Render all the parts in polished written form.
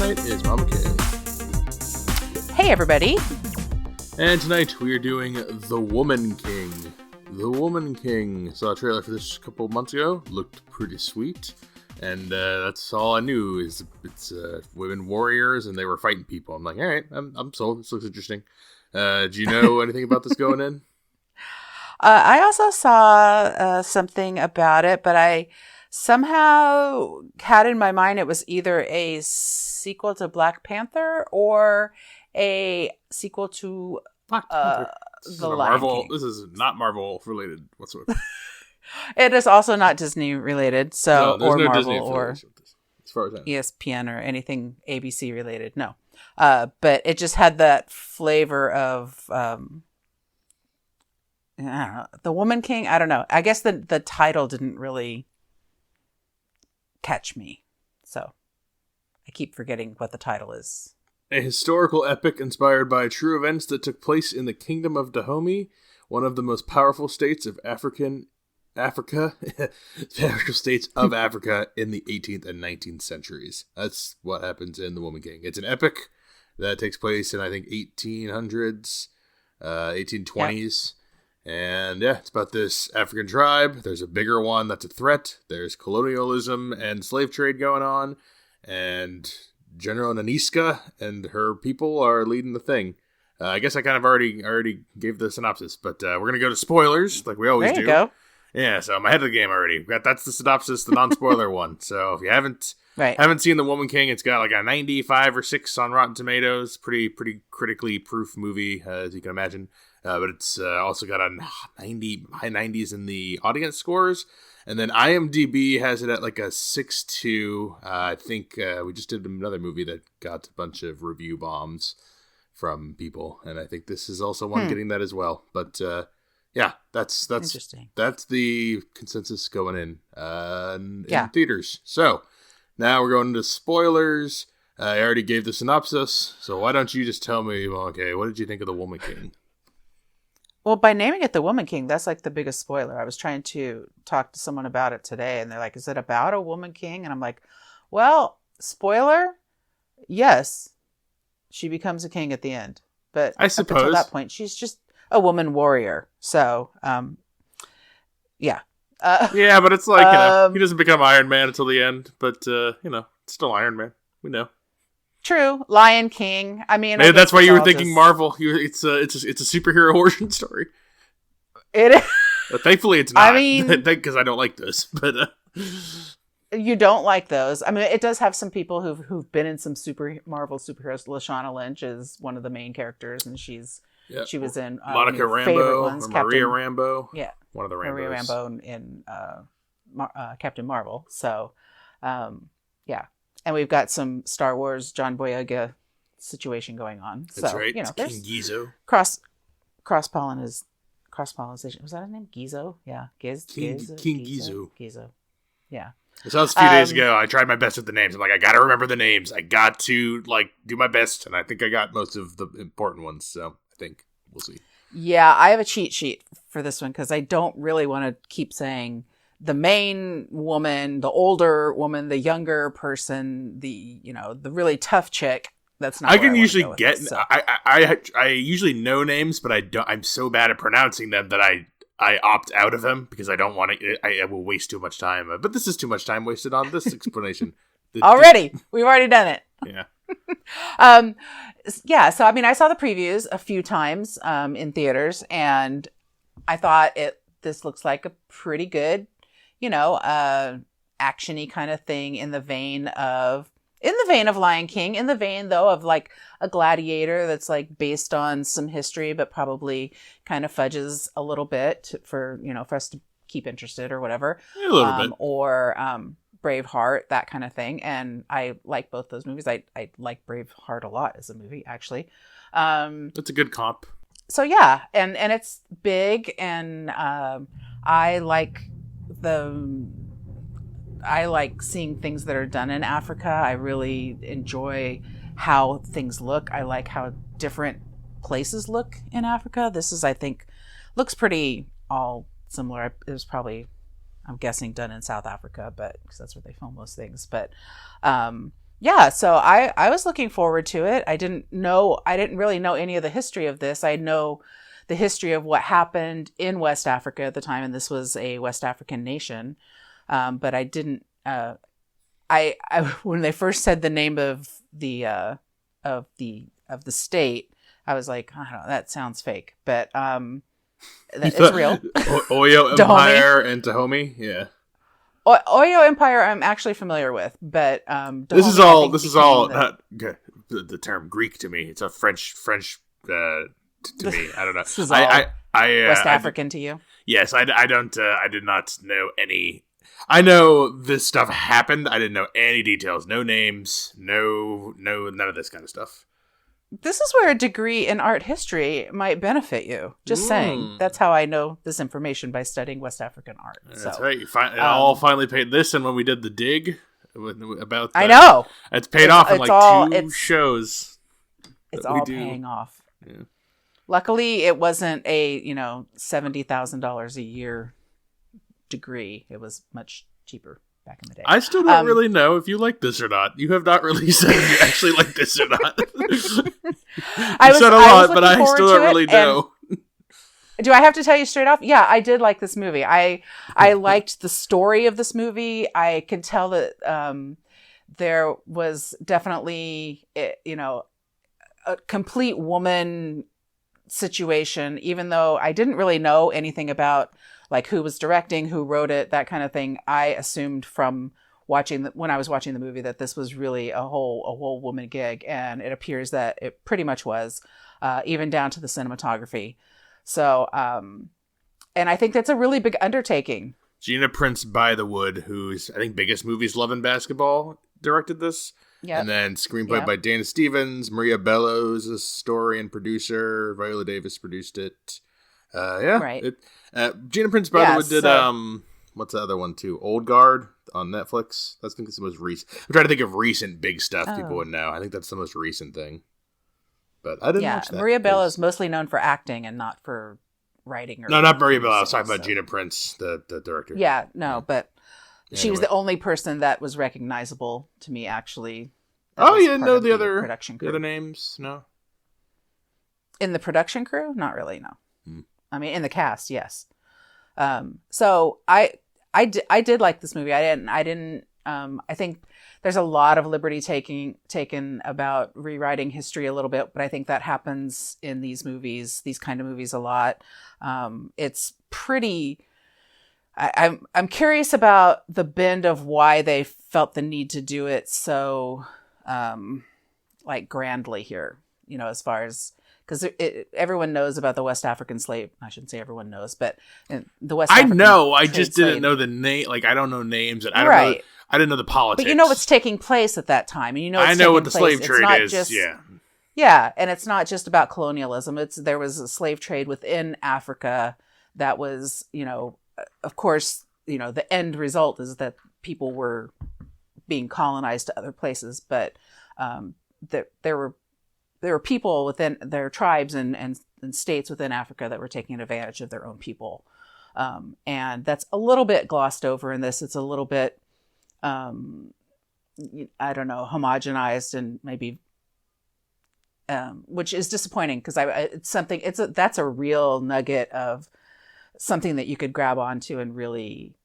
tonight is Mama K. Hey, everybody. And tonight we are doing The Woman King. The Woman King. Saw a trailer for this a couple of months ago. Looked pretty sweet. And that's all I knew is it's women warriors and they were fighting people. I'm like, all right, I'm sold. This looks interesting. Do you know anything about this going in? I also saw something about it, but I somehow had in my mind it was either a sequel to Black Panther or a sequel to Black Panther. The Lion King. This is not Marvel related whatsoever. It is also not Disney related, so no, or no Marvel Disney or as far as I know. ESPN or anything ABC related. No, but it just had that flavor of I don't know, The Woman King. I don't know. I guess the title didn't really catch me, so I keep forgetting what the title is. A historical epic inspired by true events that took place in the Kingdom of Dahomey, one of the most powerful states of Africa, the powerful states of Africa in the 18th and 19th centuries. That's what happens in The Woman King. It's an epic that takes place in, I think, 1800s, 1820s. Yep. And yeah, it's about this African tribe. There's a bigger one that's a threat. There's colonialism and slave trade going on. And General Naniska and her people are leading the thing. I guess I kind of already gave the synopsis, but we're going to go to spoilers like we always do. There you go. Yeah, so I'm ahead of the game already. That's the synopsis, the non-spoiler one. So if you haven't seen The Woman King, it's got like a 95 or 6 on Rotten Tomatoes. Pretty critically proof movie, as you can imagine. But it's also got a high 90s in the audience scores. And then IMDb has it at like a 6.2. I think we just did another movie that got a bunch of review bombs from people. And I think this is also one getting that as well. But yeah, that's interesting. That's the consensus going in theaters. So now we're going into spoilers. I already gave the synopsis. So why don't you just tell me, okay, what did you think of The Woman King? Well, by naming it The Woman King, that's like the biggest spoiler. I was trying to talk to someone about it today, and they're like, is it about a woman king? And I'm like, well, spoiler, yes. She becomes a king at the end. But I suppose up until that point, she's just a woman warrior. So, yeah. Yeah, but it's like, he doesn't become Iron Man until the end. But, it's still Iron Man. We know. True, Lion King. I mean, maybe that's why you were thinking Marvel. It's a superhero origin story. It is. But thankfully, it's not. I mean, because I don't like this. But you don't like those. I mean, it does have some people who've been in some Marvel superheroes. Lashana Lynch is one of the main characters, and she was in Monica Rambeau or Maria Rambeau. Yeah, one of the Rambos. Maria Rambeau in Captain Marvel. So, yeah. And we've got some Star Wars John Boyega situation going on. That's right. There's King Gizo. Cross-pollination. Was that his name? Gizo? Yeah. King Gizo. Gizo. Yeah. I saw this a few days ago. I tried my best with the names. I'm like, I got to remember the names. I got to do my best. And I think I got most of the important ones. So I think we'll see. Yeah. I have a cheat sheet for this one because I don't really want to keep saying the main woman, the older woman, the younger person, the really tough chick. That's not. I can usually get. So. I usually know names, but I don't. I'm so bad at pronouncing them that I opt out of them because I don't want to. I will waste too much time. But this is too much time wasted on this explanation. We've already done it. Yeah. Yeah. So I mean, I saw the previews a few times in theaters, and I thought this looks like a pretty good, action-y kind of thing in the vein of Lion King, in the vein though of like a gladiator that's like based on some history, but probably kind of fudges a little bit for us to keep interested or whatever. A little bit. Or Braveheart, that kind of thing. And I like both those movies. I like Braveheart a lot as a movie, actually. That's a good comp. So yeah, and it's big, and I like seeing things that are done in Africa. I really enjoy how things look. I like how different places look in Africa. This is, I think, looks pretty all similar. It was probably, I'm guessing, done in South Africa, but because that's where they film most things. But Yeah, so I was looking forward to it. I didn't really know any of the history of this. I know the history of what happened in West Africa at the time, and this was a West African nation. But I didn't. I when they first said the name of the state, I was like, I don't know, that sounds fake, but it's real. Oyo Empire and Dahomey, yeah. Oyo Empire, I'm actually familiar with, but this is all not the term Greek to me. It's a French to me. I don't know. This is all West African to you. Yes, I don't. I did not know any. I know this stuff happened. I didn't know any details. No names. No, none of this kind of stuff. This is where a degree in art history might benefit you. Just saying. That's how I know this information, by studying West African art. That's right. It all finally paid. This and when we did the dig about. I know. It's paid off in like two shows. It's all paying off. Yeah. Luckily, it wasn't a $70,000 a year degree. It was much cheaper back in the day. I still don't really know if you like this or not. You have not really said if you actually like this or not. You said a lot, but I still don't really know. Do I have to tell you straight off? Yeah, I did like this movie. I liked the story of this movie. I could tell that there was definitely a complete woman situation, even though I didn't really know anything about like who was directing, who wrote it, that kind of thing. I assumed from when I was watching the movie that this was really a whole woman gig, and it appears that it pretty much was, even down to the cinematography. So, and I think that's a really big undertaking. Gina Prince Bythewood, whose I think biggest movies, Love and Basketball, directed this. Yeah, and then screenplay by Dana Stevens. Maria Bellows, a story and producer. Viola Davis produced it. Right. Gina Prince Bythewood did what's the other one too? Old Guard on Netflix. I think it's the most recent. I'm trying to think of recent big stuff people would know. I think that's the most recent thing. But I didn't watch that. Maria Bellows is mostly known for acting and not for writing. No, not Maria Bellows. I was talking about Gina Prince, the director. Yeah, no, but she was the only person that was recognizable to me, actually. Oh, you didn't know the other production crew. The other names? No. In the production crew? Not really, no. I mean, in the cast, yes. So I did like this movie. I think there's a lot of liberty taken about rewriting history a little bit, but I think that happens in these kind of movies a lot. It's pretty. I'm curious about the bend of why they felt the need to do it so, like grandly here. As far as. Because everyone knows about the West African slave. I shouldn't say everyone knows, but the West African know. I just didn't know the name. Like, I don't know names. And I didn't know the politics. But you know what's taking place at that time. And I know what the slave trade is. Yeah, and it's not just about colonialism. There was a slave trade within Africa that was, of course, the end result is that people were being colonized to other places. But there were people within their tribes and states within Africa that were taking advantage of their own people. And that's a little bit glossed over in this. It's a little bit, I don't know, homogenized and maybe, which is disappointing because that's a real nugget of something that you could grab onto and really,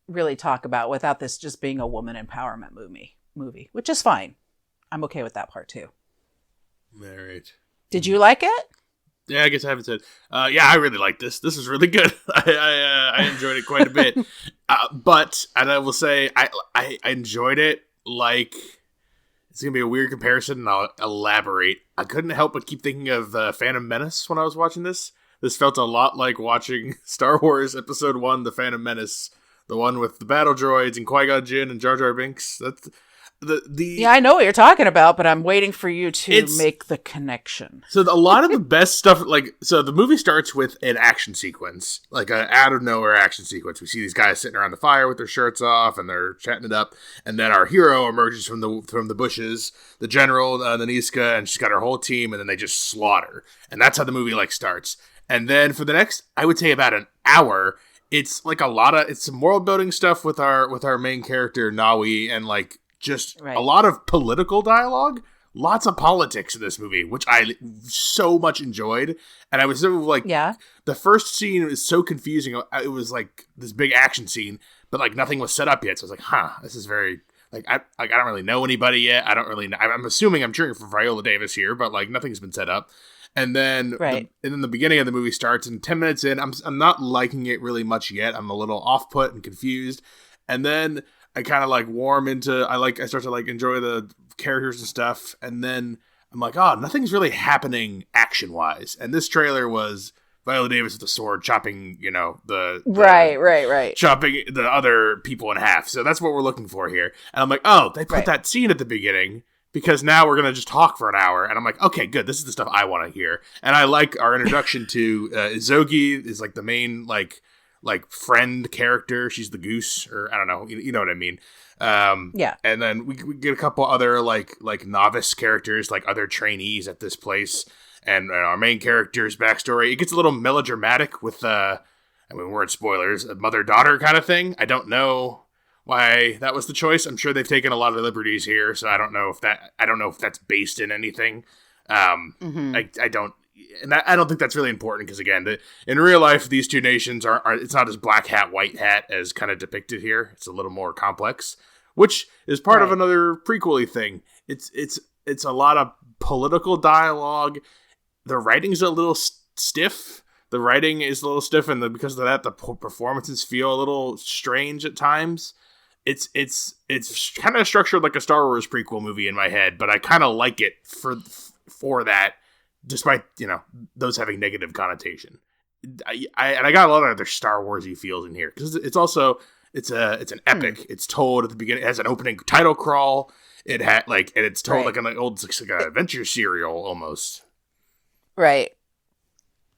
really talk about without this just being a woman empowerment movie, which is fine. I'm okay with that part too. All right. Did you like it? Yeah, I guess I haven't said. Yeah, I really like this. This is really good. I enjoyed it quite a bit. But I will say I enjoyed it. Like, it's gonna be a weird comparison, and I'll elaborate. I couldn't help but keep thinking of Phantom Menace when I was watching this. This felt a lot like watching Star Wars Episode 1, The Phantom Menace, the one with the battle droids and Qui-Gon Jinn and Jar Jar Binks. That's Yeah, I know what you're talking about, but I'm waiting for you to make the connection. So a lot of the best stuff, the movie starts with an action sequence, like an out of nowhere action sequence. We see these guys sitting around the fire with their shirts off and they're chatting it up, and then our hero emerges from the bushes, the general Naniska, and she's got her whole team, and then they just slaughter, and that's how the movie starts. And then for the next, I would say about an hour, it's like it's some world building stuff with our main character Nawi, and just Right. a lot of political dialogue, lots of politics in this movie, which I so much enjoyed. And I was so like, Yeah. the first scene is so confusing. It was like this big action scene, but like nothing was set up yet. So I was like, this is very like, I don't really know anybody yet. I don't really know. I'm assuming I'm cheering for Viola Davis here, but like nothing's been set up. And then, Right. and then the beginning of the movie starts, and 10 minutes in, I'm not liking it really much yet. I'm a little off put and confused. And then I kind of like warm into, I start to like enjoy the characters and stuff. And then I'm like, nothing's really happening action wise. And this trailer was Viola Davis with a sword chopping, Right. chopping the other people in half. So that's what we're looking for here. And I'm like, they put that scene at the beginning, because now we're going to just talk for an hour. And I'm like, okay, good. This is the stuff I want to hear. And I like our introduction to Izogi is like the main, like friend character. She's the goose, or I don't know. You know what I mean? Yeah. And then we get a couple other like novice characters, like other trainees at this place. And our main character's backstory. It gets a little melodramatic with, we're in spoilers, a mother-daughter kind of thing. I don't know why that was the choice. I'm sure they've taken a lot of liberties here, so I don't know if that's based in anything. I don't think that's really important, because again, in real life, these two nations are it's not as black hat, white hat as kind of depicted here. It's a little more complex, which is part of another prequel-y thing. It's a lot of political dialogue. The writing's a little stiff. The writing is a little stiff, and because of that, the performances feel a little strange at times. It's kind of structured like a Star Wars prequel movie in my head, but I kind of like it for that, despite those having negative connotation. I got a lot of other Star Wars-y feels in here, because it's an epic. It's told at the beginning. It has an opening title crawl. It had and it's told like an old like an adventure serial almost. Right.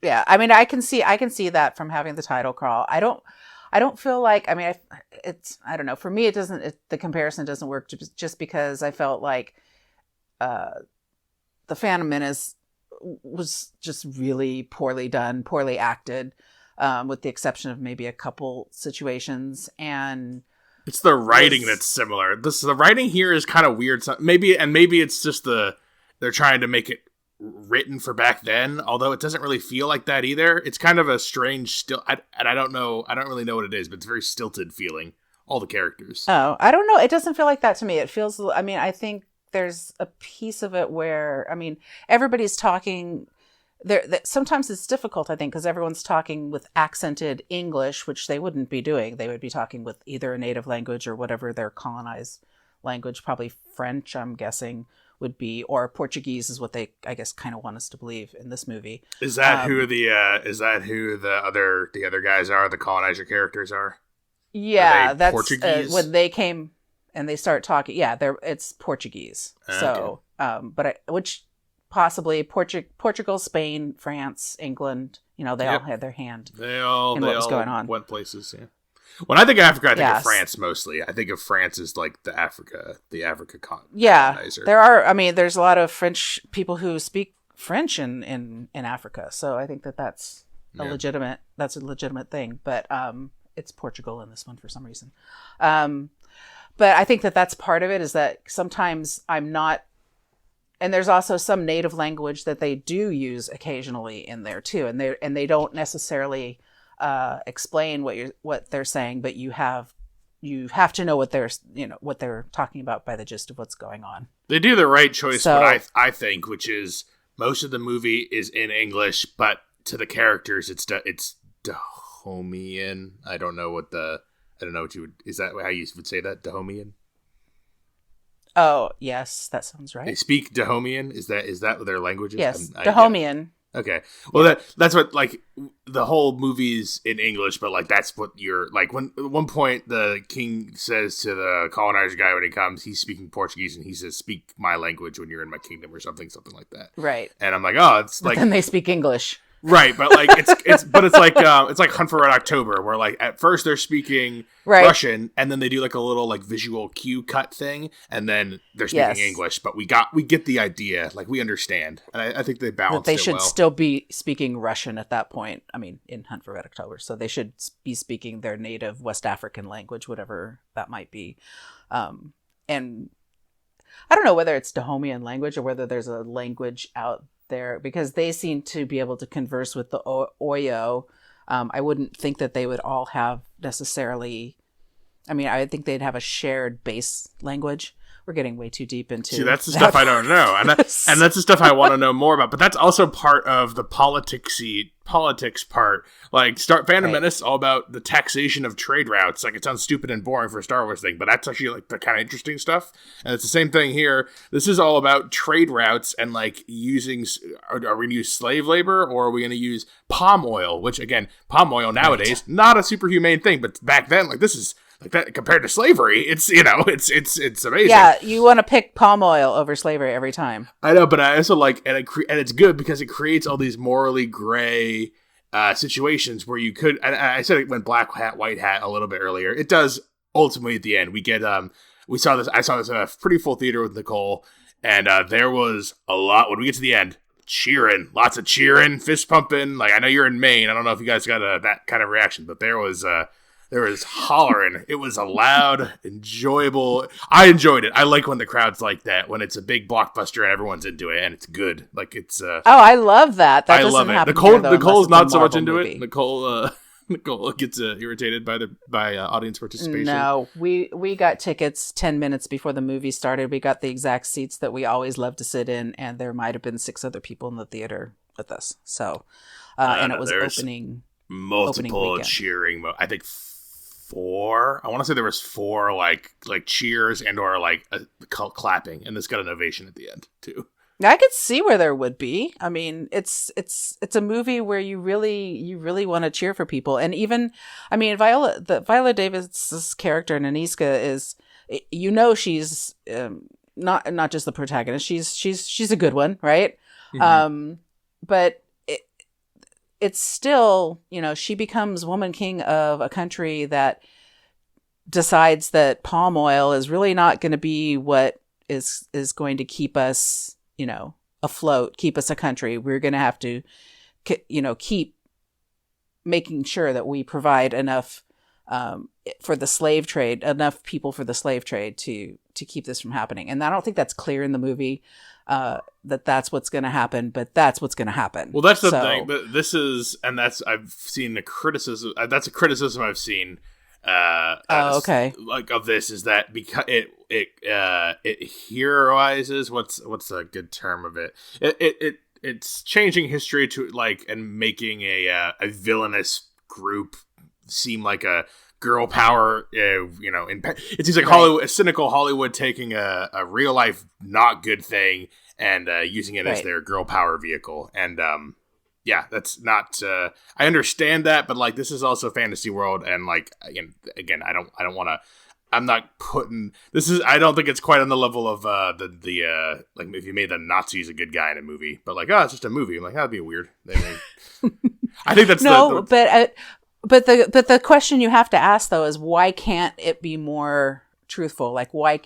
Yeah. I mean, I can see that from having the title crawl. I don't feel like, I mean, I don't know. For me, the comparison doesn't work just because I felt like The Phantom Menace was just really poorly done, poorly acted, with the exception of maybe a couple situations. And it's the writing that's similar. The writing here is kind of weird. Maybe it's just they're trying to make it written for back then, although it doesn't really feel like that either. It's kind of a strange I don't really know what it is, but it's very stilted feeling, all the characters. Oh, I don't know, it doesn't feel like that to me. It feels, I mean, I think there's a piece of it where, I mean, everybody's talking there. Sometimes it's difficult, I think, because everyone's talking with accented English, which they wouldn't be doing. They would be talking with either a native language or whatever their colonized language, probably French, I'm guessing, would be, or Portuguese is what they, I guess, kind of want us to believe in this movie. Is that who the other guys are? The colonizer characters are? Yeah, that's Portuguese? When they came and they start talking. Yeah, it's Portuguese. Okay. So, which possibly Portugal, Spain, France, England. They all had their hand. They all going on. Went places. Yeah. When I think of Africa, I think of France mostly. I think of France as like the Africa colonizer. Yeah, there are. I mean, there's a lot of French people who speak French in Africa, so I think that's a legitimate thing. But it's Portugal in this one for some reason. But I think that's part of it, is that sometimes I'm not. And there's also some native language that they do use occasionally in there too, and they don't necessarily explain what they're saying, but you have to know what they're talking about by the gist of what's going on. They do the right choice, what I think, which is most of the movie is in English, but to the characters it's Dahomian. I don't know what you would, is that how you would say that, Dahomian? Oh yes, that sounds right. They speak Dahomian. Is that what their language is? Yes, Dahomian. Okay, well that's what, like, the whole movie's in English, but like that's what you're like. When at one point the king says to the colonizer guy when he comes, he's speaking Portuguese, and he says, "Speak my language when you're in my kingdom," or something like that. Right. And I'm like, oh, it's like. Then they speak English. Right, but like it's like Hunt for Red October, where like at first they're speaking Russian, and then they do like a little like visual cue cut thing, and then they're speaking English. But we get the idea, like we understand, and I think they balanced. That they should still be speaking Russian at that point. I mean, in Hunt for Red October, so they should be speaking their native West African language, whatever that might be. and I don't know whether it's Dahomian language or whether there's a language out there, because they seem to be able to converse with the Oyo. I wouldn't think that they would all have necessarily. I mean, I think they'd have a shared base language. We're getting way too deep into. See, that's the stuff I don't know, and that's the stuff I want to know more about. But that's also part of the politics part. Like, Phantom Menace, all about the taxation of trade routes. Like, it sounds stupid and boring for a Star Wars thing, but that's actually like the kind of interesting stuff. And it's the same thing here. This is all about trade routes and like using. Are we going to use slave labor, or are we going to use palm oil? Which, again, palm oil nowadays not a super humane thing, but back then, like, this is. Like that compared to slavery, it's it's amazing. Yeah, you want to pick palm oil over slavery every time. I know, but I also like, and it's good because it creates all these morally gray situations where you could. And I said it went black hat, white hat a little bit earlier. It does ultimately at the end. We get we saw this. I saw this in a pretty full theater with Nicole, and there was a lot when we get to the end. Cheering, lots of cheering, fist pumping. Like, I know you're in Maine. I don't know if you guys got that kind of reaction, but there was hollering. It was a loud, enjoyable. I enjoyed it. I like when the crowd's like that, when it's a big blockbuster and everyone's into it and it's good. Like, it's. I love that. That I love it. Nicole's not so much into it. Nicole gets irritated by audience participation. No, we got tickets 10 minutes before the movie started. We got the exact seats that we always love to sit in, and there might have been 6 other people in the theater with us. So, and it was opening. Multiple cheering. I think 4. I want to say there was 4 like cheers and or like clapping, and this got an ovation at the end too. I could see where there would be. I mean, it's a movie where you really want to cheer for people, and even, I mean, Viola Davis's character Naniska is, she's not just the protagonist. She's a good one, right? Mm-hmm. But it's still, she becomes woman king of a country that decides that palm oil is really not going to be what is going to keep us, afloat, keep us a country. We're going to have to, keep making sure that we provide enough for the slave trade, enough people for the slave trade to keep this from happening. And I don't think that's clear in the movie. That's what's going to happen, but that's what's going to happen. Well, that's the thing. But I've seen a criticism. That's a criticism I've seen. Okay. Like, of this is that because it heroizes. What's a good term of it? It's changing history to like and making a villainous group seem like a girl power, it seems like Hollywood, a cynical Hollywood taking a real life not good thing and using it as their girl power vehicle. And that's not. I understand that, but like, this is also fantasy world, and like again, I don't want to. I'm not putting this is. I don't think it's quite on the level of the like if you made the Nazis a good guy in a movie, but like, it's just a movie. I'm like, that'd be weird. I think that's But the question you have to ask though is, why can't it be more truthful? Like, why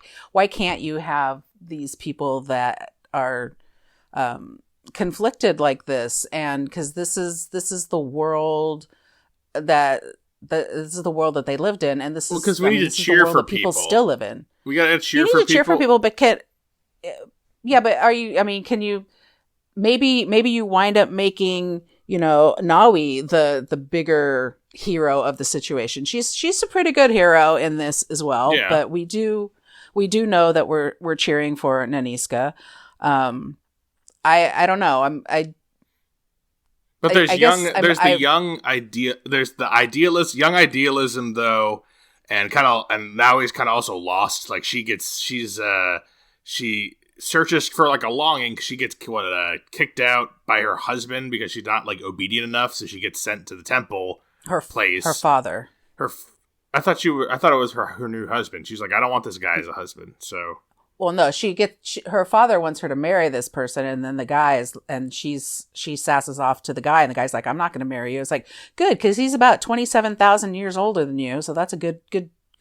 can't you have these people that are conflicted like this? And because this is the world that they lived in, and this is because we need to cheer for people still live in. We gotta cheer. You need to cheer for people, but but are you? I mean, can you? Maybe you wind up making Nawi the bigger hero of the situation. She's a pretty good hero in this as well. Yeah. But we do know that we're cheering for Naniska. I don't know. But there's young idealism though, and Naomi's kind of also lost. Like she searches for like a longing because she gets kicked out by her husband because she's not like obedient enough, so she gets sent to the temple. Her father. I thought it was her new husband. She's like, I don't want this guy as a husband. So. Well, no, her father wants her to marry this person, and then she sasses off to the guy, and the guy's like, I'm not going to marry you. It's like, good, because he's about 27,000 years older than you, so that's a good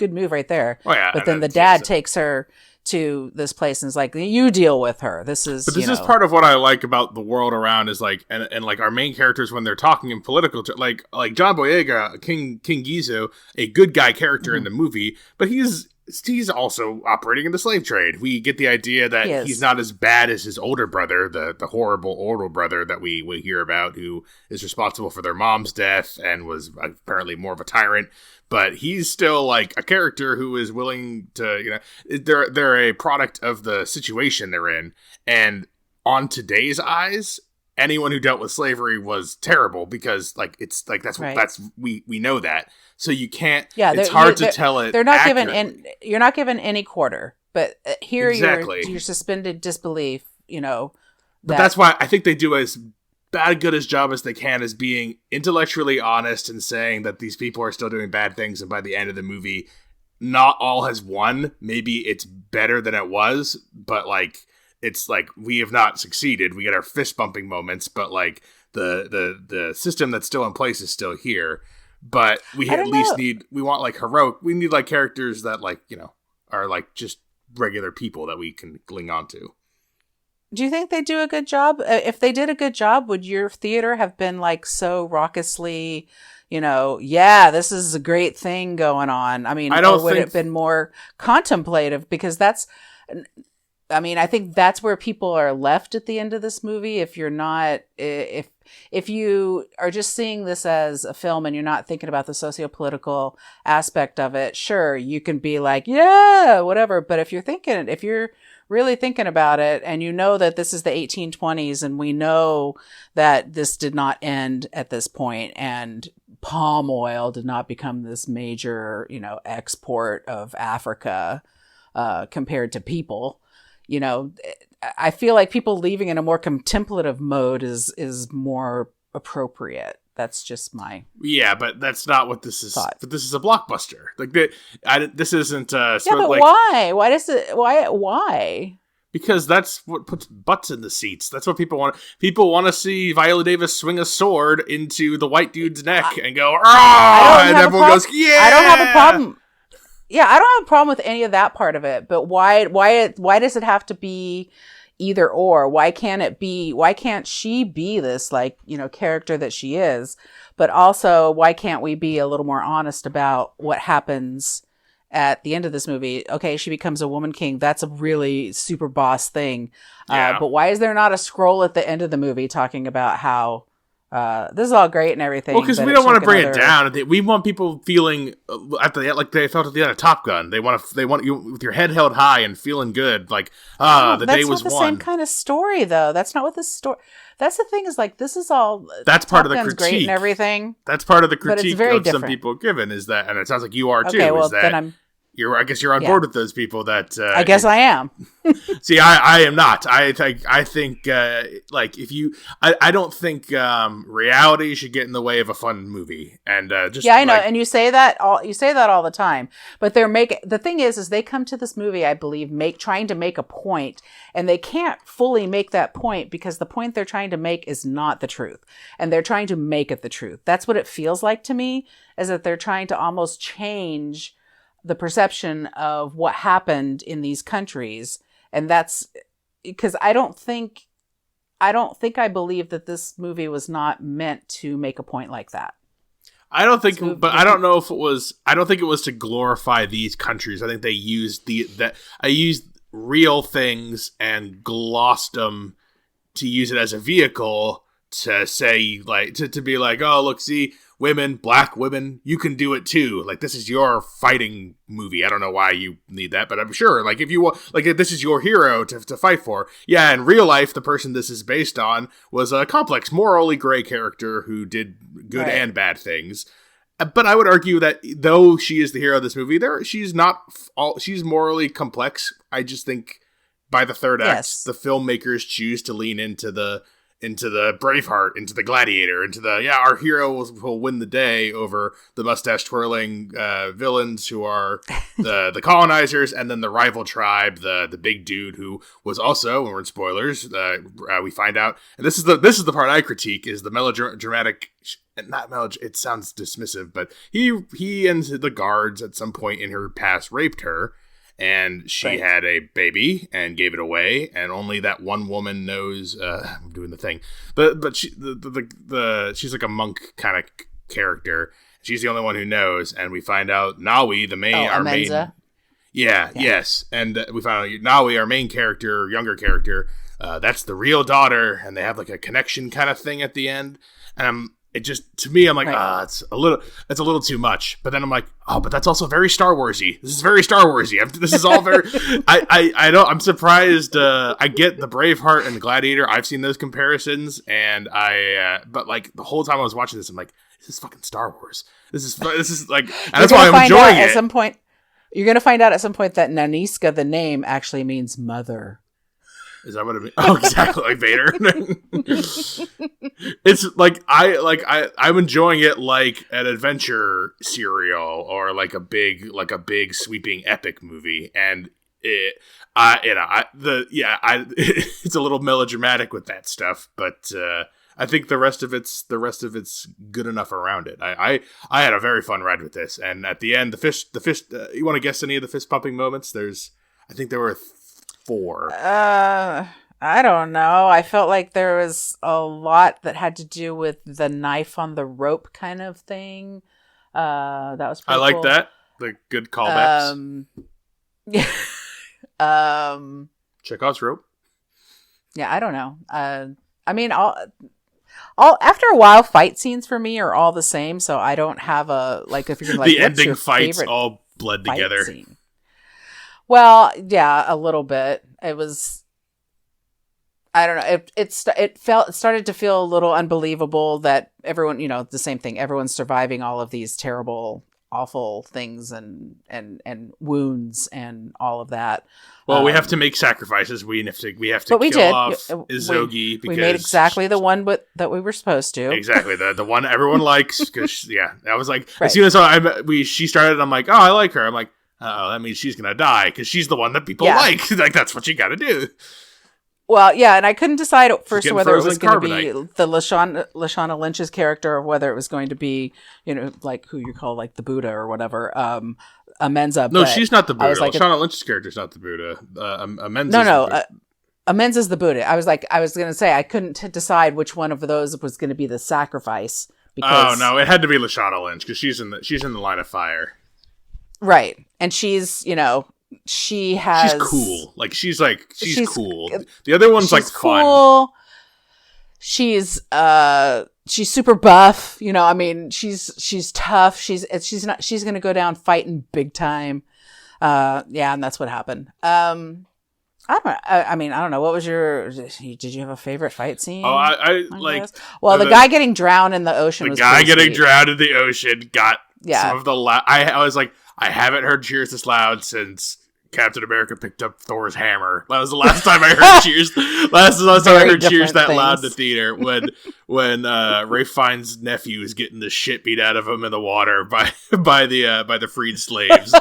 move right there. Oh yeah. But then the dad takes her to this place and is like, you deal with her. This is part of what I like about the world around is like, and like our main characters when they're talking in political, like John Boyega, King Gizo, a good guy character in the movie, but he's he's also operating in the slave trade. We get the idea that he's not as bad as his older brother, the horrible older brother that we hear about, who is responsible for their mom's death and was apparently more of a tyrant. But he's still like a character who is willing to, they're a product of the situation they're in. And on today's eyes, anyone who dealt with slavery was terrible because we know that. So you can't. Yeah, it's hard to tell it. They're not given you're not given any quarter, but here you're suspended disbelief. But that's why I think they do as good as job as they can as being intellectually honest and saying that these people are still doing bad things, and by the end of the movie, not all has won. Maybe it's better than it was, but like it's like we have not succeeded. We get our fist bumping moments, but like the system that's still in place is still here. But we at least we want like heroic. We need like characters that like are like just regular people that we can cling on to. Do you think they do a good job? If they did a good job, would your theater have been like so raucously, this is a great thing going on? I mean, would it have been more contemplative? Because I think that's where people are left at the end of this movie. If you're not, if you are just seeing this as a film and you're not thinking about the sociopolitical aspect of it, sure, you can be like, yeah, whatever. But if you're really thinking about it and that this is the 1820s and we know that this did not end at this point and palm oil did not become this major, export of Africa compared to people, I feel like people leaving in a more contemplative mode is more appropriate. That's just my but that's not what this is. Thought. But this is a blockbuster. Like this isn't. But why? Why does it? Why? Because that's what puts butts in the seats. That's what people want. People want to see Viola Davis swing a sword into the white dude's neck and go, and everyone goes, yeah. I don't have a problem. Yeah, I don't have a problem with any of that part of it. But why does it have to be either or? Why can't she be this character that she is? But also, why can't we be a little more honest about what happens at the end of this movie? Okay, she becomes a woman king. That's a really super boss thing. Yeah. But why is there not a scroll at the end of the movie talking about how this is all great and everything? Well, because we don't want to bring it down. We want people feeling like they felt at the end of Top Gun. They want you with your head held high and feeling good. Like the day was won. That's not the same kind of story, though. That's not what the story. That's the thing. Is like this is all. That's part of the critique. Great and everything. That's part of the critique of some people given is that, and it sounds like you are too. Okay, well, is that then I'm. I guess you're on board with those people that... I guess I am. See, I am not. I think if you... I don't think reality should get in the way of a fun movie. And just I know. And you say that all the time. But the thing is they come to this movie, I believe, trying to make a point, and they can't fully make that point because the point they're trying to make is not the truth. And they're trying to make it the truth. That's what it feels like to me, is that they're trying to almost change the perception of what happened in these countries. And that's because I don't think I believe that this movie was not meant to make a point like that. I don't think, but I don't know if it was, I don't think it was to glorify these countries. I think they used I used real things and glossed them to use it as a vehicle to say, like, to be like, oh, look, see, women, black women, you can do it too. Like, this is your fighting movie. I don't know why you need that, but I'm sure, like, if you want, like, if this is your hero to fight for. Yeah, in real life, the person this is based on was a complex, morally gray character who did good and bad things. But I would argue that though she is the hero of this movie, she's morally complex. I just think by the third act, the filmmakers choose to lean into the Braveheart, into the Gladiator, into the, our hero will win the day over the mustache twirling villains who are the colonizers, and then the rival tribe, the big dude who was also, when we're in spoilers, we find out, and this is the part I critique, is the melodramatic, it sounds dismissive, but he and the guards at some point in her past raped her. And she had a baby and gave it away, and only that one woman knows. I'm doing the thing, but she, she's like a monk kind of character. She's the only one who knows, and we find out Nawi, our main. Yes. And we found out Nawi, our main character, younger character, that's the real daughter, and they have like a connection kind of thing at the end. And it just, to me, I'm like, it's a little too much. But then I'm like, but that's also very Star Warsy. This is very Star Warsy. This is all very. I'm surprised. I get the Braveheart and the Gladiator. I've seen those comparisons, and but like the whole time I was watching this, I'm like, this is fucking Star Wars. This is like, and that's why I'm enjoying it. At some point, you're gonna find out at some point that Naniska, the name, actually means mother. Is that what it means? Oh, exactly, like Vader. It's like I'm enjoying it like an adventure serial or like a big sweeping epic movie, and it's a little melodramatic with that stuff, but I think the rest of it's good enough around it. I had a very fun ride with this, and at the end, the fish. You want to guess any of the fist pumping moments? I think there were 4. I don't know. I felt like there was a lot that had to do with the knife on the rope kind of thing. That was pretty I like cool. that. The good callbacks. Chekhov's rope. Yeah, I don't know. I mean, all after a while, fight scenes for me are all the same. So I don't have a like. If you're gonna, like, the ending fights all bled together. Scene? Well, yeah, a little bit. It was, I don't know. It started to feel a little unbelievable that everyone, the same thing. Everyone's surviving all of these terrible, awful things and wounds and all of that. Well, we have to make sacrifices. We have to kill off Izogi because we made exactly the one that we were supposed to. Exactly, the one everyone likes. Because I was like, right. As soon as she started, I'm like, oh, I like her. I'm like, oh, that means she's gonna die because she's the one that people like. Like, that's what you got to do. Well, yeah, and I couldn't decide at first whether it was going to be the Lashana Lynch's character or whether it was going to be, like who you call like the Buddha or whatever, Amenza. No, she's not the Buddha. Lashana Lynch's character is not the Buddha. Amenza. No. Amenza's the Buddha. I was going to say I couldn't decide which one of those was going to be the sacrifice. Because, oh no, it had to be Lashana Lynch because she's in the line of fire. Right, and she's she's cool. Like she's cool. The other one's like cool. Fun. She's super buff. I mean, she's tough. She's going to go down fighting big time. And that's what happened. I don't know. What was did you have a favorite fight scene? Oh, I like. Guess? Well, the guy getting drowned in the ocean. The guy getting drowned in the ocean got some of the. I was like, I haven't heard cheers this loud since Captain America picked up Thor's hammer. That was the last time I heard cheers. Last time I heard cheers that loud in the theater when Rafe Fiennes' nephew is getting the shit beat out of him in the water by the freed slaves.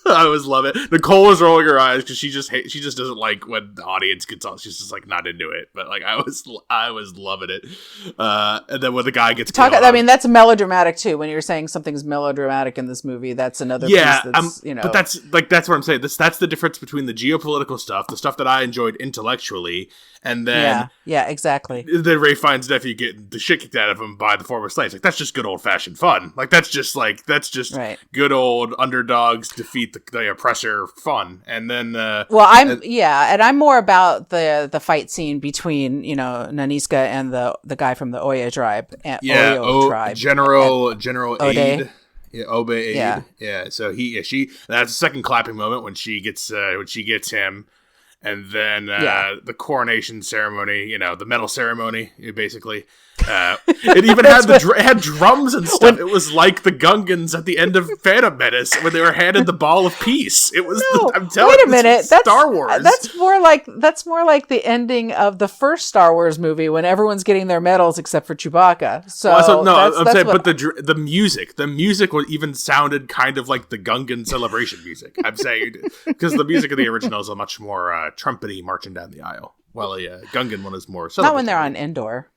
I was loving it. Nicole was rolling her eyes because she just doesn't like when the audience gets on. She's just like not into it. But like I was loving it. And then when the guy gets I mean, that's melodramatic too. When you're saying something's melodramatic in this movie, that's another piece that's, But that's what I'm saying. That's the difference between the geopolitical stuff, the stuff that I enjoyed intellectually, and then exactly. Then Ray Fiennes' nephew getting the shit kicked out of him by the former slaves. Like that's just good old fashioned fun. Like that's just right. Good old underdogs defeat the oppressor fun. And then and I'm more about the fight scene between Naniska and the guy from the Oya tribe. Tribe. General Aid. Yeah, Obe Aid. Yeah. So that's the second clapping moment when she gets him. And then the coronation ceremony, the medal ceremony, basically. It even had drums and stuff. It was like the Gungans at the end of Phantom Menace when they were handed the ball of peace. It was. I'm telling you, wait a minute. That's Star Wars. That's more like the ending of the first Star Wars movie when everyone's getting their medals except for Chewbacca. I'm saying, but the music even sounded kind of like the Gungan celebration music. I'm saying because the music of the original is a much more trumpety marching down the aisle, while a Gungan one is more. Not when they're on Endor.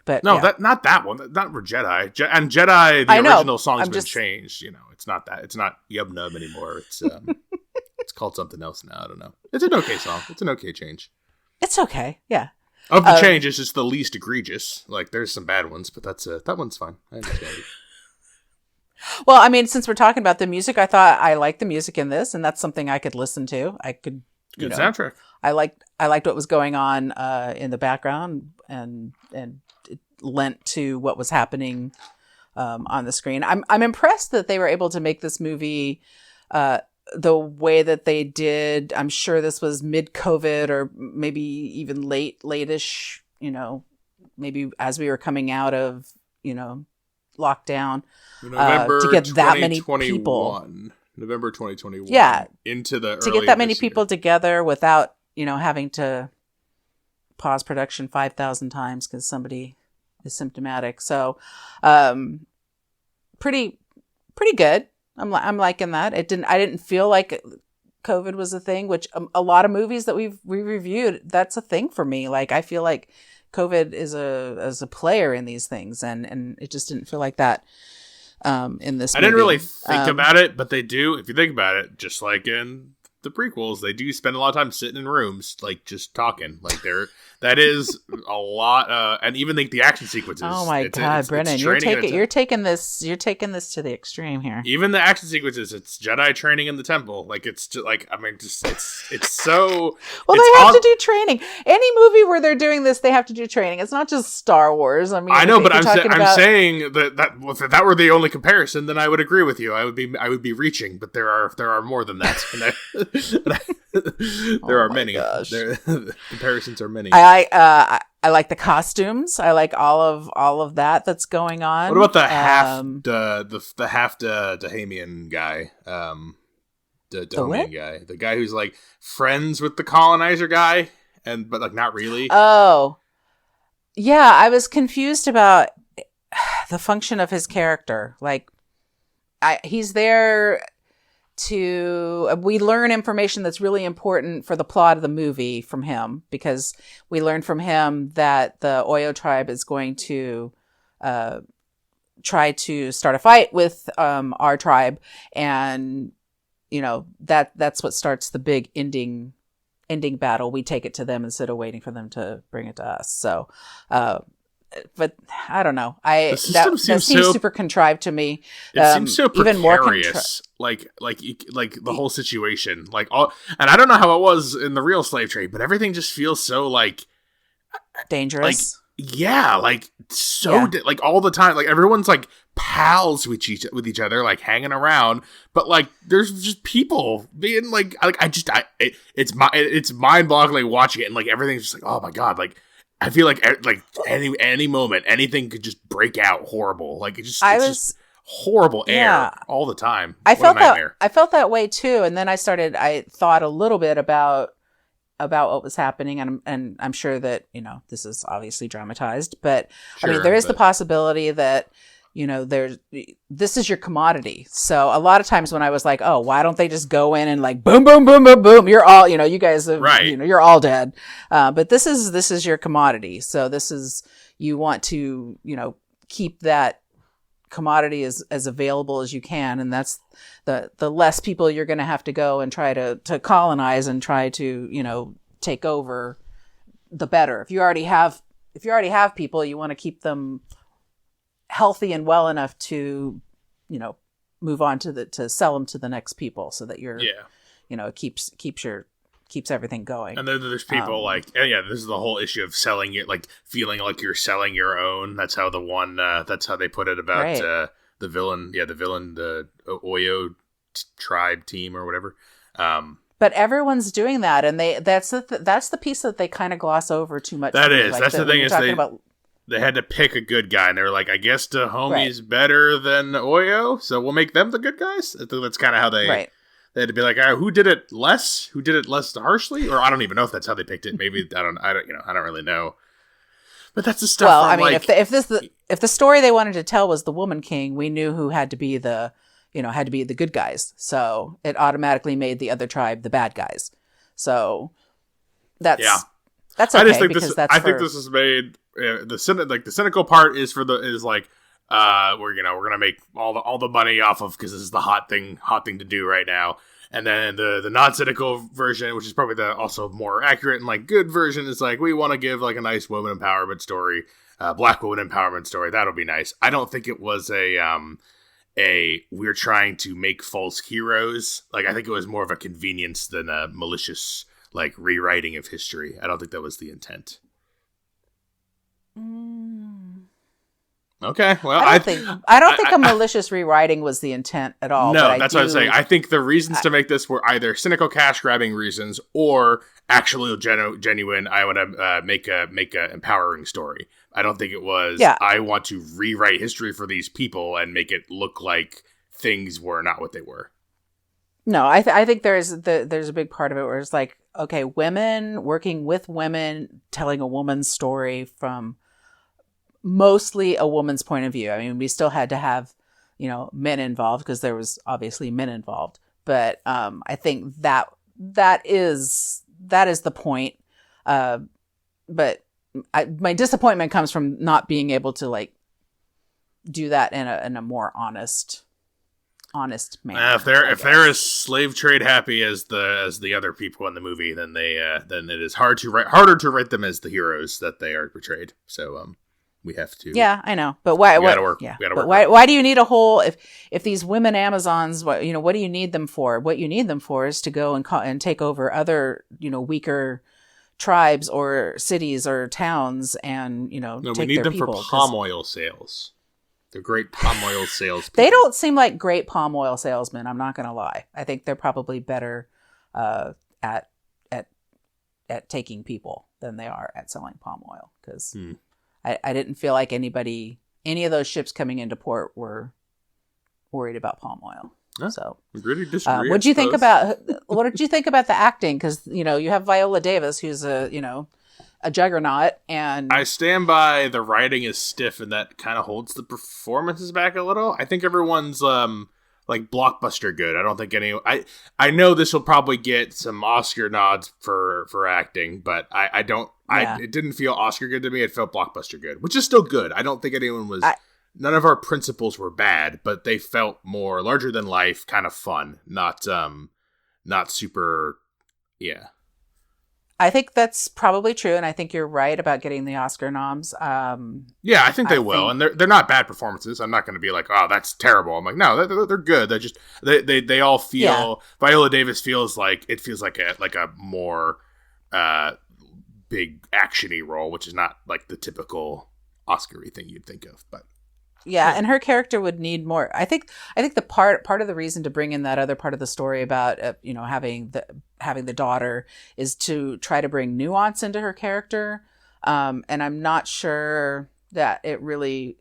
But no, not that one. Not for Jedi. And Jedi, the original song's been changed. It's not that. It's not Yub Nub anymore. It's it's called something else now. I don't know. It's an okay song. It's an okay change. It's okay. Yeah. Of the change, it's just the least egregious. Like there's some bad ones, but that one's fine. I understand it. Well, I mean, since we're talking about the music, I thought I liked the music in this, and that's something I could listen to. I could, Good soundtrack. I liked what was going on in the background, and it lent to what was happening on the screen. I'm impressed that they were able to make this movie the way that they did. I'm sure this was mid-COVID or maybe even late-ish, maybe as we were coming out of, lockdown, November to get that many people. November 2021. Yeah. Into the to get that many people together without, having to pause production 5,000 times because somebody is symptomatic. So, pretty good. I'm liking that. I didn't feel like COVID was a thing, which a lot of movies that we reviewed, that's a thing for me. Like, I feel like COVID is a player in these things, and it just didn't feel like that in this movie. I didn't really think about it, but they do. If you think about it, just like in the prequels, they do spend a lot of time sitting in rooms, like just talking. Like that is a lot, and even like the action sequences. Oh my God, Brennan, you're taking this to the extreme here. Even the action sequences, it's Jedi training in the temple. Like it's just like it's so. Well, they have to do training. Any movie where they're doing this, they have to do training. It's not just Star Wars. I mean, I know, but I'm saying that if that were the only comparison, then I would agree with you. I would be reaching, but there are more than that. There are many. The comparisons are many. I like the costumes. I like all of that's going on. What about the half Dahamian guy? Dahamian guy, the guy who's like friends with the colonizer guy, but like not really. Oh, yeah. I was confused about the function of his character. Like, he's there we learn information that's really important for the plot of the movie from him, because we learn from him that the Oyo tribe is going to try to start a fight with our tribe, and that's what starts the big ending battle. We take it to them instead of waiting for them to bring it to us. So but I don't know. That seems super contrived to me. It seems so precarious. Even more like the whole situation, like all. And I don't know how it was in the real slave trade, but everything just feels so like dangerous. Like like all the time. Like everyone's like pals with each other, like hanging around. But like there's just people being it's mind-boggling watching it, and like everything's just like, oh my God, like. I feel like any moment, anything could just break out horrible. Like it's just horrible air all the time. I felt that way too. And then I thought a little bit about what was happening, and I'm sure that, this is obviously dramatized, but sure, I mean, there is the possibility that, this is your commodity. So a lot of times when I was like, oh, why don't they just go in and like, boom, boom, boom, boom, boom. You're all, you guys have, right. You're all dead. But this is your commodity. So you want to, keep that commodity as available as you can. And that's the less people you're going to have to go and try to colonize and try to, take over, the better. If you already have people, you want to keep them healthy and well enough to, move on to sell them to the next people, so that you're, keeps everything going. And then there's people this is the whole issue of selling it, like feeling like you're selling your own. That's how that's how they put it about right. The villain, the Oyo tribe team or whatever. But everyone's doing that, and that's the piece that they kind of gloss over too much. That's the thing is they had to pick a good guy, and they were like, I guess Dahomey's better than Oyo, so we'll make them the good guys. I think that's kind of how they had to be like, who did it less? Who did it less harshly? Or I don't even know if that's how they picked it. Maybe I don't really know. But that's the stuff. Well, I mean, if the story they wanted to tell was the Woman King, we knew who had to be the good guys. So it automatically made the other tribe the bad guys. So that's okay. I think this is made. The cynical part is we're gonna make all the money off of, because this is the hot thing to do right now. And then the non cynical version, which is probably the also more accurate and like good version, is like, we want to give like a nice woman empowerment story, black woman empowerment story. That'll be nice. I don't think it was a we're trying to make false heroes. Like, I think it was more of a convenience than a malicious, like, rewriting of history. I don't think that was the intent. Okay, well, I don't think a malicious rewriting was the intent at all. No, that's what I'm saying. I think the reasons to make this were either cynical cash grabbing reasons or actually genuine. I want to make a empowering story. I don't think it was. Yeah. I want to rewrite history for these people and make it look like things were not what they were. No, I think there's a big part of it where it's like, okay, women working with women, telling a woman's story from mostly a woman's point of view. I mean, we still had to have, men involved because there was obviously men involved. But I think that is the point. But my disappointment comes from not being able to like do that in a more honest manner. If they're as slave trade happy as the other people in the movie, then then it is harder to write them as the heroes that they are portrayed. So we have to. Yeah, I know, but why? We gotta work. Yeah, we gotta but work why do you need a whole? If these women Amazons, what do you need them for? What you need them for is to go and take over other weaker tribes or cities or towns, and no, take we need their them people, for palm oil sales. They're great palm oil sales. They don't seem like great palm oil salesmen. I'm not going to lie. I think they're probably better at taking people than they are at selling palm oil, because I didn't feel like any of those ships coming into port were worried about palm oil. So, really disagree. what did you think about the acting? Because you have Viola Davis, who's a juggernaut, and I stand by the writing is stiff, and that kind of holds the performances back a little. I think everyone's like blockbuster good. I don't think I know this will probably get some Oscar nods for acting, but I don't. Yeah. It didn't feel Oscar good to me. It felt blockbuster good, which is still good. I don't think anyone was. None of our principles were bad, but they felt more larger than life, kind of fun, not super. Yeah. I think that's probably true, and I think you're right about getting the Oscar noms. Yeah, I think they will, and they're not bad performances. I'm not going to be like, oh, that's terrible. I'm like, no, they're good. They're just they all feel. Yeah. Viola Davis feels like a more big actiony role, which is not like the typical Oscar-y thing you'd think of, but. Yeah, and her character would need more. I think the part of the reason to bring in that other part of the story about having the daughter is to try to bring nuance into her character, and I'm not sure that it really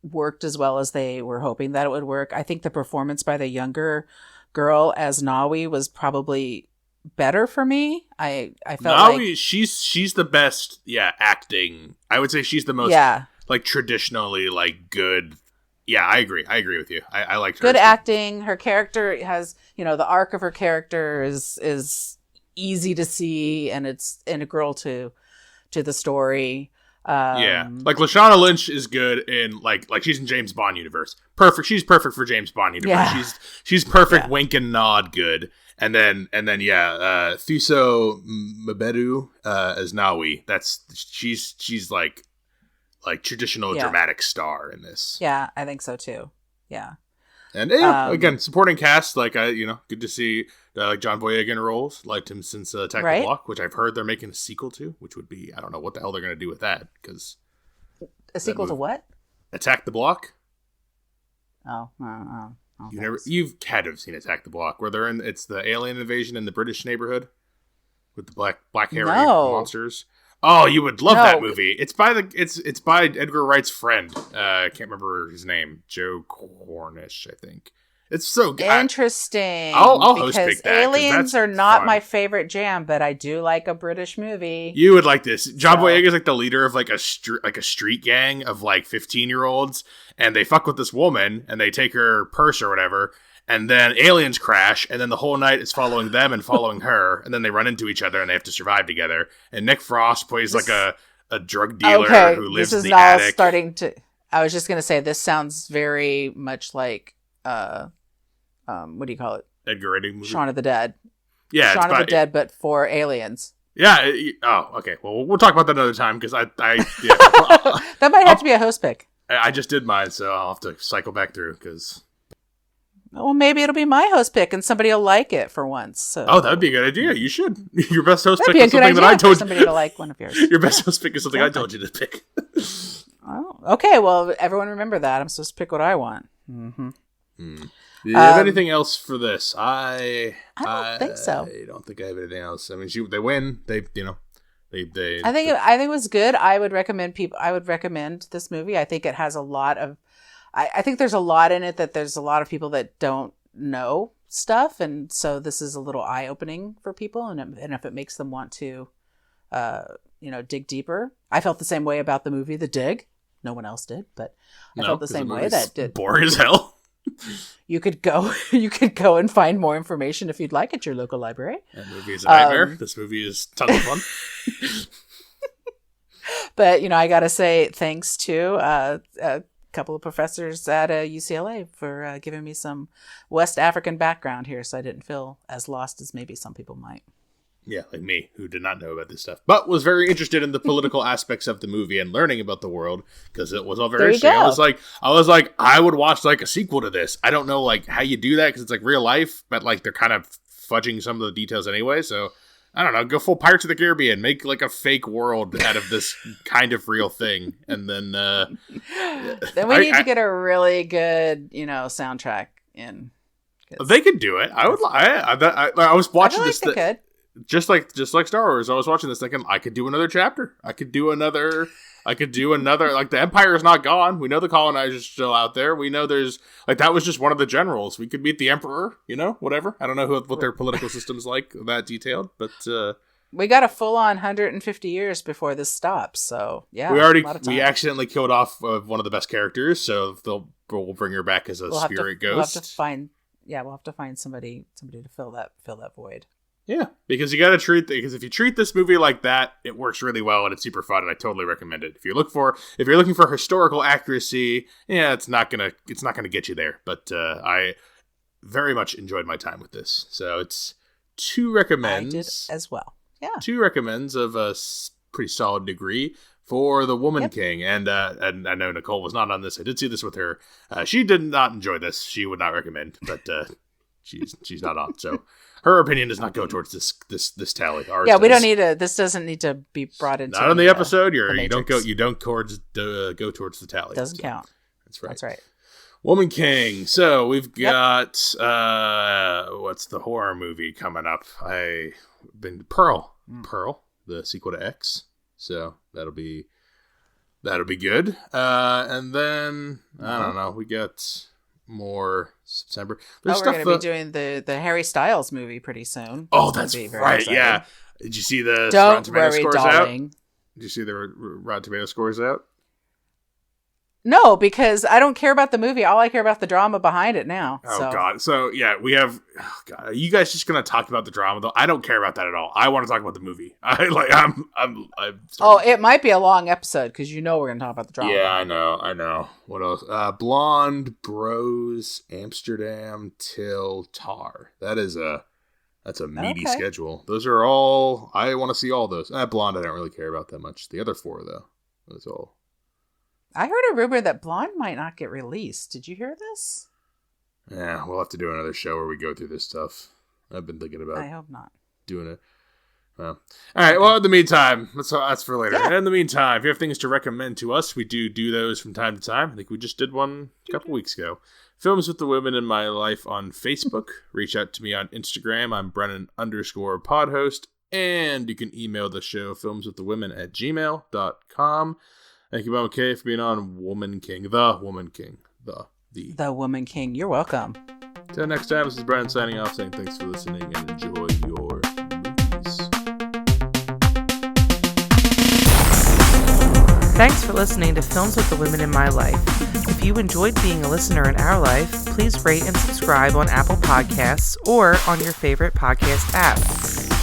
worked as well as they were hoping that it would work. I think the performance by the younger girl as Nawi was probably better for me. I felt Nawi, like she's the best. Yeah, acting. I would say she's the most. Yeah. Like traditionally, like good. Yeah, I agree with you. I liked her. Good acting. Her character has, the arc of her character is easy to see, and it's integral to the story. Yeah, like Lashana Lynch is good in like she's in James Bond universe. Perfect. She's perfect for James Bond universe. Yeah. She's perfect. Yeah. Wink and nod. Good. And then Thuso Mbedu as Nawi. She's like traditional dramatic star in this. Yeah, I think so too. Yeah. And again, supporting cast, like good to see like John Boyega in roles. Liked him since Attack the Block, which I've heard they're making a sequel to, which would be, I don't know what the hell they're going to do with that, because a sequel to what? Attack the Block. Oh, you've had to have seen Attack the Block, where they're in. It's the alien invasion in the British neighborhood with the black hairy monsters. Oh, you would love that movie. It's by Edgar Wright's friend. I can't remember his name. Joe Cornish, I think. It's so good. Interesting. I'll host pick that. Aliens are not my favorite jam, but I do like a British movie. You would like this. John Boyega is like the leader of like a street gang of like 15-year-olds, and they fuck with this woman and they take her purse or whatever. And then aliens crash, and then the whole night is following them and following her, and then they run into each other and they have to survive together. And Nick Frost plays like a drug dealer who lives in the attic. I was just gonna say, this sounds very much like what do you call it? Edgar Wright movie. Shaun of the Dead. Yeah, Shaun of the Dead, but for aliens. Yeah. Oh, okay. Well, we'll talk about that another time, because I that might have to be a host pick. I just did mine, so I'll have to cycle back through because. Well, maybe it'll be my host pick, and somebody will like it for once. So. Oh, that would be a good idea. You should. Your best host That'd pick be a is good something that idea I told for somebody to like one of yours. Your best host pick is something I told you to pick. Oh, okay. Well, everyone remember that. I'm supposed to pick what I want. Mm-hmm. Do you have anything else for this? I don't think so. I don't think I have anything else. I mean, they win. They. I think it was good. I would recommend this movie. I think it has a lot of. I think there's a lot in it that there's a lot of people that don't know stuff, and so this is a little eye opening for people. And if it makes them want to, dig deeper. I felt the same way about the movie The Dig. No one else did, but I felt the same way. That did boring as hell. You could go and find more information if you'd like at your local library. That movie is a nightmare. This movie is tons of fun. But I gotta say thanks to a couple of professors at UCLA for giving me some West African background here, so I didn't feel as lost as maybe some people might. Yeah, like me, who did not know about this stuff, but was very interested in the political aspects of the movie and learning about the world because it was all very interesting. I was like, I would watch like a sequel to this. I don't know like how you do that because it's like real life, but like they're kind of fudging some of the details anyway. So I don't know, go full Pirates of the Caribbean, make like a fake world out of this kind of real thing, and then then we need to get a really good soundtrack in. They could do it. I would. I was watching this. They could. Just like Star Wars, I was watching this thinking I could do another chapter. I could do another. Like the Empire is not gone. We know the colonizers still out there. We know there's like that was just one of the generals. We could meet the Emperor. Whatever. I don't know what their political system's like that detailed, but we got a full on 150 years before this stops. So yeah, we accidentally killed off one of the best characters. So we'll bring her back as a spirit ghost. We'll have to find somebody to fill that void. Yeah, because because if you treat this movie like that, it works really well and it's super fun, and I totally recommend it. If you're looking for historical accuracy, yeah, it's not gonna get you there. But I very much enjoyed my time with this, so it's 2 recommends. I did as well. Yeah, 2 recommends of a pretty solid degree for The Woman King, and I know Nicole was not on this. I did see this with her. She did not enjoy this. She would not recommend, but she's not on, so. Her opinion does not go towards this tally. Ours we does. don't need to. This doesn't need to be brought into. Not on the episode. You don't go towards the tally. Doesn't count. That's right. Woman King. So we've got what's the horror movie coming up? Pearl, the sequel to X. So that'll be good. And then I don't know. We got more September. We're going to be doing the Harry Styles movie pretty soon. Oh, that's right. Exciting. Yeah. Did you see the Rotten Tomato scores darling. Out? Did you see the Rotten Tomato scores out? No, because I don't care about the movie. All I care about the drama behind it now. God. So yeah, we have. Oh, God. Are you guys just gonna talk about the drama though? I don't care about that at all. I want to talk about the movie. It might be a long episode because we're gonna talk about the drama. Yeah, I know. What else? Blonde, Bros, Amsterdam, Till, Tar. That's a meaty schedule. Those are all. I want to see all those. Blonde, I don't really care about that much. The other 4 though, that's all. I heard a rumor that Blonde might not get released. Did you hear this? Yeah, we'll have to do another show where we go through this stuff. I've been thinking about. I hope not doing it. Well, all right. Well, in the meantime, that's for later. Yeah. In the meantime, if you have things to recommend to us, we do those from time to time. I think we just did one a couple weeks ago. Films with the Women in My Life on Facebook. Reach out to me on Instagram. I'm Brennan_podhost. And you can email the show filmswiththewomen@gmail.com. Thank you, Mama K, for being on Woman King. The Woman King. The Woman King. You're welcome. Till next time, this is Brian signing off, saying thanks for listening and enjoy your movies. Thanks for listening to Films with the Women in My Life. If you enjoyed being a listener in our life, please rate and subscribe on Apple Podcasts or on your favorite podcast app.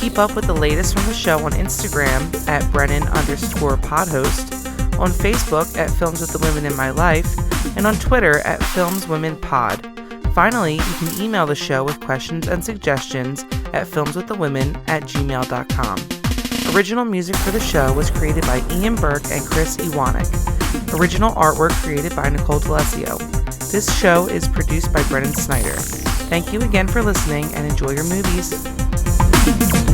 Keep up with the latest from the show on Instagram at Brennan_podhost, on Facebook at Films with the Women in My Life, and on Twitter at FilmsWomenPod. Finally, you can email the show with questions and suggestions at filmswiththewomen@gmail.com. Original music for the show was created by Ian Burke and Chris Iwanek. Original artwork created by Nicole D'Alessio. This show is produced by Brennan Snyder. Thank you again for listening and enjoy your movies.